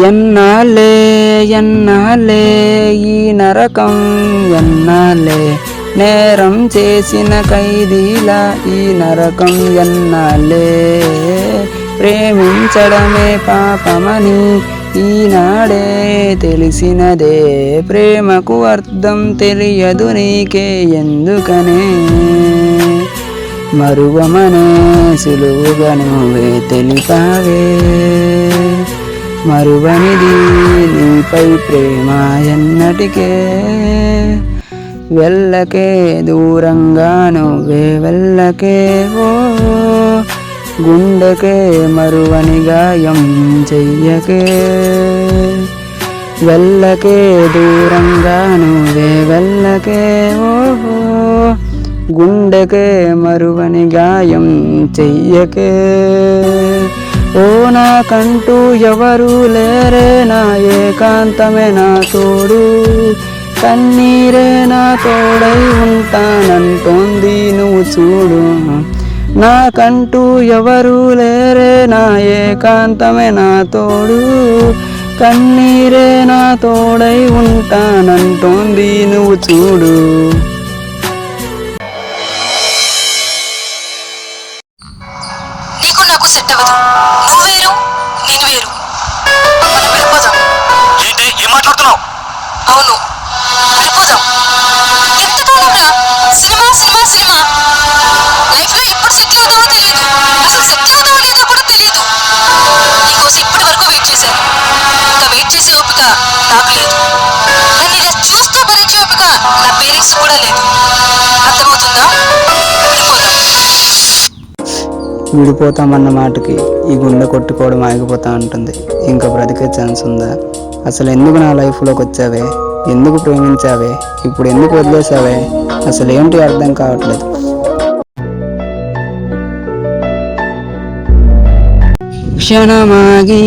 ఎన్నాళ్ళే ఎన్నాళ్ళే ఈ నరకం, ఎన్నాళ్ళే నేరం చేసిన ఖైదీలా ఈ నరకం, ఎన్నాళ్ళే ప్రేమించడమే పాపమని ఈనాడే తెలిసినదే, ప్రేమకు అర్థం తెలియదు నీకే ఎందుకనే, మరువమనే సులువుగా నువ్వే తెలిపావే, మరువనిది నీపై ప్రేమ ఎన్నటికే, వెళ్ళకే దూరంగా నువ్వే వెళ్ళకే, ఓ గుండెకే మరువని గాయం చెయ్యకే, వెళ్ళకే దూరంగా నువ్వే వెళ్ళకే, ఓ గుండెకే మరువని గాయం చెయ్యకే, ఓ నాకంటూ ఎవరు లేరే నా ఏకాంతమే నా తోడు, కన్నీరే నా తోడై ఉంటానంటోంది నువ్వు చూడు, నాకంటూ ఎవరు లేరే నా ఏకాంతమే నా తోడు, కన్నీరే నా తోడై ఉంటానంటోంది నువ్వు చూడు. నీకు నాకు సెట్ అవ్వదు, నువ్వు వేరు నేను వేరు, మనం వెళ్ళిపోదాం. ఏంటి ఏం మాట్లాడుతున్నావు? అవును వెళ్ళిపోదాం. ఎంతకాలంరా సినిమా సినిమా సినిమా, లైఫ్ లో ఎప్పుడు సెటిల్ అవుతావో తెలియదు, అసలు సెటిల్ అవుతావో లేదో కూడా తెలియదు. నీకోసం ఇప్పటి వరకు వెయిట్ చేశాను, ఇంకా వెయిట్ చేసే ఓపిక నాకు లేదు, నన్ను ఇలా చూస్తూ భరించే ఓపిక నా పేరెంట్స్ కూడా లేదు. అర్థమవుతుందా? విడిపోతామన్న మాటకి ఈ గుండె కొట్టుకోవడం ఆగిపోతా ఉంటుంది. ఇంకా బ్రతికే ఛాన్స్ ఉందా? అసలు ఎందుకు నా లైఫ్లోకి వచ్చావే, ఎందుకు ప్రేమించావే, ఇప్పుడు ఎందుకు వదిలేసావే, అసలు ఏంటి అర్థం కావట్లేదు. క్షణమాగి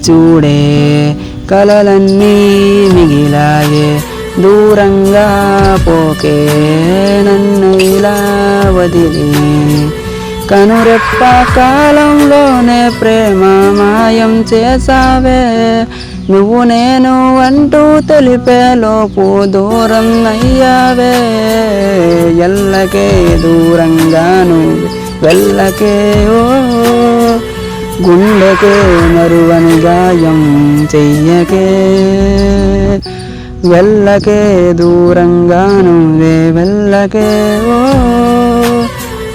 చూడే కలలన్నీ మిగిలాయే, దూరంగా పోకే నన్ను ఇలా వదిలి, కనురెప్ప కాలంలోనే ప్రేమ మాయం చేసావే, నువ్వు నేను అంటూ తెలిపేలోపు దూరం అయ్యావే, ఎల్లకే దూరంగా నువ్వు వెళ్ళకే, ఓ గుండెకే మరువని గాయం చెయ్యకే, వెళ్ళకే దూరంగా నువ్వే వెళ్ళకే, ఓ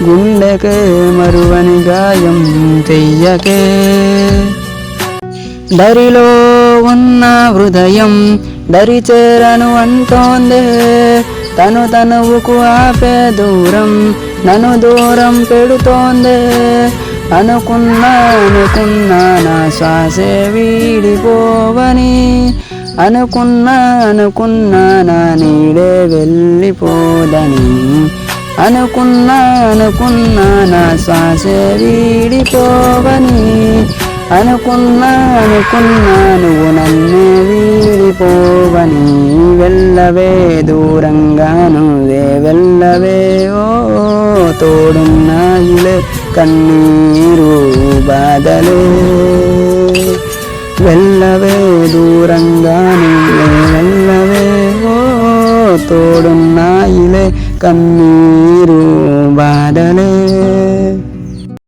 గుండెకే మరువని గాయం చెయ్యకే, దరిలో ఉన్న హృదయం దరి చేరను అంటోందే, తను తనువుకు ఆపే దూరం నన్ను దూరం పెడుతోందే, అనుకున్నా నా శ్వాసే వీడిపోవని, అనుకున్నా నా నీడే వెళ్ళిపోదని, అనుకున్నా నా శ్వాసే వీడిపోవని, అనుకున్నా నువ్వు నన్ను వీడిపోవని, వెళ్ళవే దూరంగా నువ్వే వెళ్ళవే, ఓ తోడున్నాయిలే కన్నీరు బాధలే, వెళ్ళవే దూరంగా నువ్వే వెళ్ళవే, ఓ తోడున్నాయిలే కన్నీరు బాధలే.